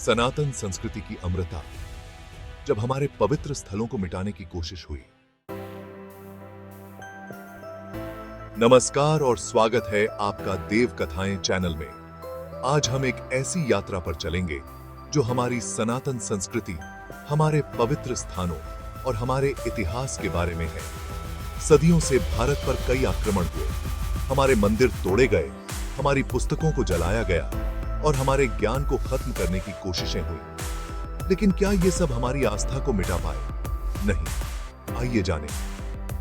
सनातन संस्कृति की अमृता जब हमारे पवित्र स्थलों को मिटाने की कोशिश हुई। नमस्कार और स्वागत है आपका देव कथाएं चैनल में। आज हम एक ऐसी यात्रा पर चलेंगे जो हमारी सनातन संस्कृति, हमारे पवित्र स्थानों और हमारे इतिहास के बारे में है। सदियों से भारत पर कई आक्रमण हुए, हमारे मंदिर तोड़े गए, हमारी पुस्तकों को जलाया गया और हमारे ज्ञान को खत्म करने की कोशिशें हुई। लेकिन क्या ये सब हमारी आस्था को मिटा पाए? नहीं। आइए जानें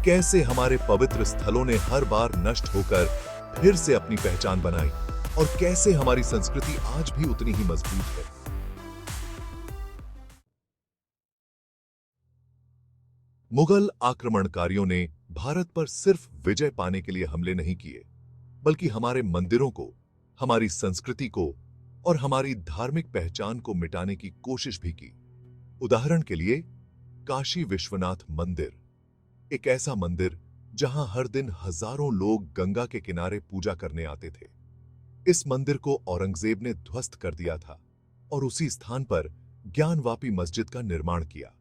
कैसे हमारे पवित्र स्थलों ने हर बार नष्ट होकर फिर से अपनी पहचान बनाई और कैसे हमारी संस्कृति आज भी उतनी ही मजबूत है। मुगल आक्रमणकारियों ने भारत पर सिर्फ विजय पाने के लिए हमले नहीं किए, बल्कि हमारे मंदिरों को, हमारी संस्कृति को और हमारी धार्मिक पहचान को मिटाने की कोशिश भी की। उदाहरण के लिए काशी विश्वनाथ मंदिर, एक ऐसा मंदिर जहां हर दिन हजारों लोग गंगा के किनारे पूजा करने आते थे। इस मंदिर को औरंगजेब ने ध्वस्त कर दिया था और उसी स्थान पर ज्ञानवापी मस्जिद का निर्माण किया।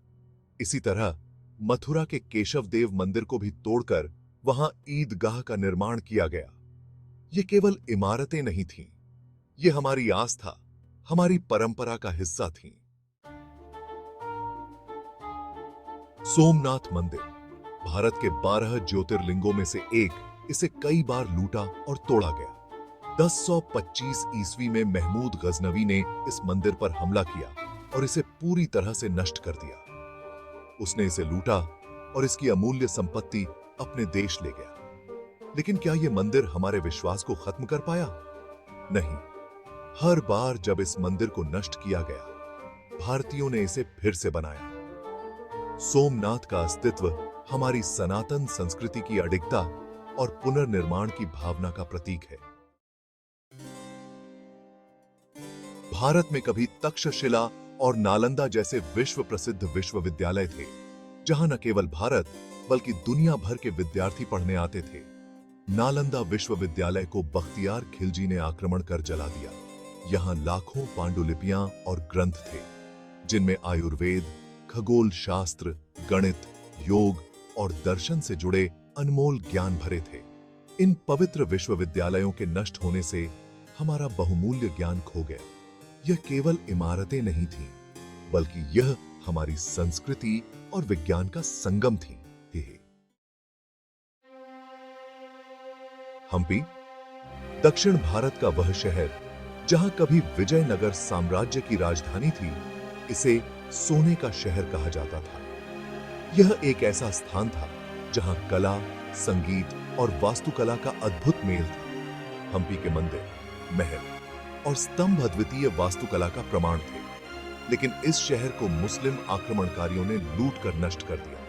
इसी तरह मथुरा के केशव देव मंदिर को भी तोड़कर वहां ईदगाह का निर्माण किया गया। ये केवल इमारतें नहीं थीं, ये हमारी आस्था, हमारी परंपरा का हिस्सा थीं। सोमनाथ मंदिर, भारत के 12 ज्योतिर्लिंगों में से एक, इसे कई बार लूटा और तोड़ा गया। 1025 ईस्वी में महमूद गजनवी ने इस मंदिर पर हमला किया और इसे पूरी तरह से नष्ट कर दिया। उसने इसे लूटा और इसकी अमूल्य संपत्ति अपने देश ले गया। लेकिन क्या यह मंदिर हमारे विश्वास को खत्म कर पाया? नहीं। हर बार जब इस मंदिर को नष्ट किया गया, भारतीयों ने इसे फिर से बनाया। सोमनाथ का अस्तित्व हमारी सनातन संस्कृति की अडिगता और पुनर्निर्माण की भावना का प्रतीक है। भारत में कभी तक्षशिला और नालंदा जैसे विश्व प्रसिद्ध विश्वविद्यालय थे, जहां न केवल भारत बल्कि दुनिया भर के विद्यार्थी पढ़ने आते थे। नालंदा विश्वविद्यालय को बख्तियार खिलजी ने आक्रमण कर जला दिया। यहां लाखों पांडुलिपियां और ग्रंथ थे, जिनमें आयुर्वेद, खगोल शास्त्र, गणित, योग और दर्शन से जुड़े अनमोल ज्ञान भरे थे। इन पवित्र विश्वविद्यालयों के नष्ट होने से हमारा बहुमूल्य ज्ञान खो गया। यह केवल इमारतें नहीं थीं, बल्कि यह हमारी संस्कृति और विज्ञान का संगम थी। हम्पी, दक्षिण भारत का वह शहर जहां कभी विजयनगर साम्राज्य की राजधानी थी, इसे सोने का शहर कहा जाता था। यह एक ऐसा स्थान था जहां कला, संगीत और वास्तुकला का अद्भुत मेल था। हम्पी के मंदिर, महल और स्तंभ अद्वितीय वास्तुकला का प्रमाण थे। लेकिन इस शहर को मुस्लिम आक्रमणकारियों ने लूट कर नष्ट कर दिया।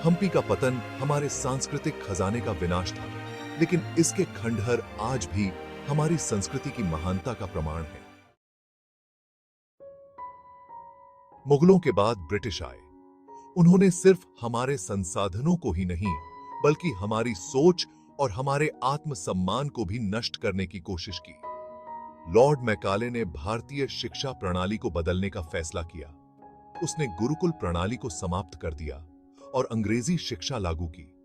हम्पी का पतन हमारे सांस्कृतिक खजाने का विनाश था, लेकिन इसके खंडहर आज भी हमारी संस्कृति की महानता का प्रमाण है। मुगलों के बाद ब्रिटिश आए। उन्होंने सिर्फ हमारे संसाधनों को ही नहीं, बल्कि हमारी सोच और हमारे आत्मसम्मान को भी नष्ट करने की कोशिश की। लॉर्ड मैकाले ने भारतीय शिक्षा प्रणाली को बदलने का फैसला किया। उसने गुरुकुल प्रणाली को समाप्त कर दिया और अंग्रेजी शिक्षा लागू की।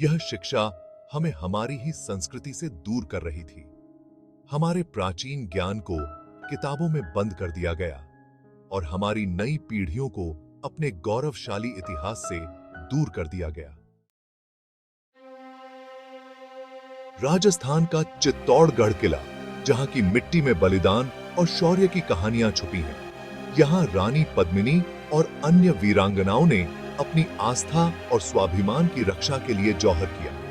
यह शिक्षा हमें हमारी ही संस्कृति से दूर कर रही थी। हमारे प्राचीन ज्ञान को किताबों में बंद कर दिया गया और हमारी नई पीढ़ियों को अपने गौरवशाली इतिहास से दूर कर दिया गया। राजस्थान का चित्तौड़गढ़ किला, जहां की मिट्टी में बलिदान और शौर्य की कहानियां छुपी हैं। यहां रानी पद्मिनी और अन्य वीरांगनाओं ने अपनी आस्था और स्वाभिमान की रक्षा के लिए जौहर किया।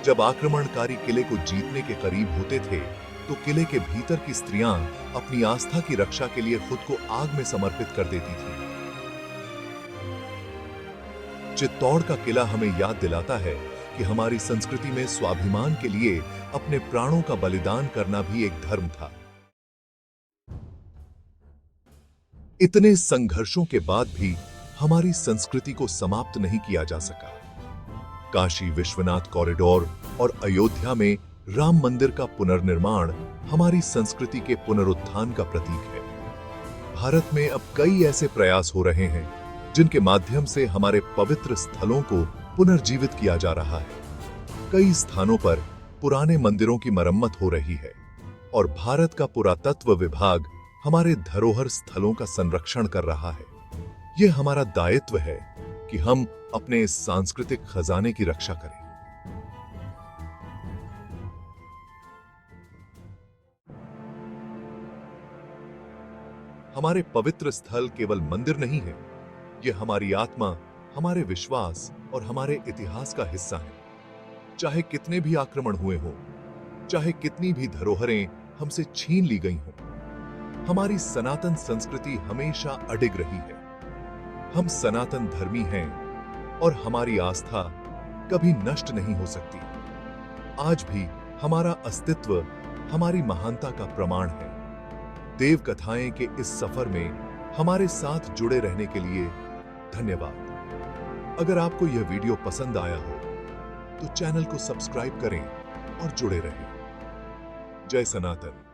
जब आक्रमणकारी किले को जीतने के करीब होते थे, तो किले के भीतर की स्त्रियां अपनी आस्था की रक्षा के लिए खुद को आग में समर्पित कर देती थीं। चित्तौड़ का किला हमें याद दिलाता है कि हमारी संस्कृति में स्वाभिमान के लिए अपने प्राणों का बलिदान करना भी एक धर्म था। इतने संघर्षों के बाद भी हमारी संस्कृति को समाप्त नहीं किया जा सका। काशी विश्वनाथ कॉरिडोर और अयोध्या में राम मंदिर का पुनर्निर्माण हमारी संस्कृति के पुनरुत्थान का प्रतीक है। भारत में अब कई ऐसे प्रयास हो रहे हैं जिनके माध्यम से हमारे पवित्र स्थलों को पुनर्जीवित किया जा रहा है। कई स्थानों पर पुराने मंदिरों की मरम्मत हो रही है और भारत का पुरातत्व विभाग हमारे धरोहर स्थलों का संरक्षण कर रहा है। यह हमारा दायित्व है कि हम अपने इस सांस्कृतिक खजाने की रक्षा करें। हमारे पवित्र स्थल केवल मंदिर नहीं है, यह हमारी आत्मा, हमारे विश्वास और हमारे इतिहास का हिस्सा है। चाहे कितने भी आक्रमण हुए हों, चाहे कितनी भी धरोहरें हमसे छीन ली गई हों, हमारी सनातन संस्कृति हमेशा अडिग रही है। हम सनातन धर्मी हैं और हमारी आस्था कभी नष्ट नहीं हो सकती। आज भी हमारा अस्तित्व हमारी महानता का प्रमाण है। देव कथाएं के इस सफर में हमारे साथ जुड़े रहने के लिए धन्यवाद। अगर आपको यह वीडियो पसंद आया हो तो चैनल को सब्सक्राइब करें और जुड़े रहें। जय सनातन।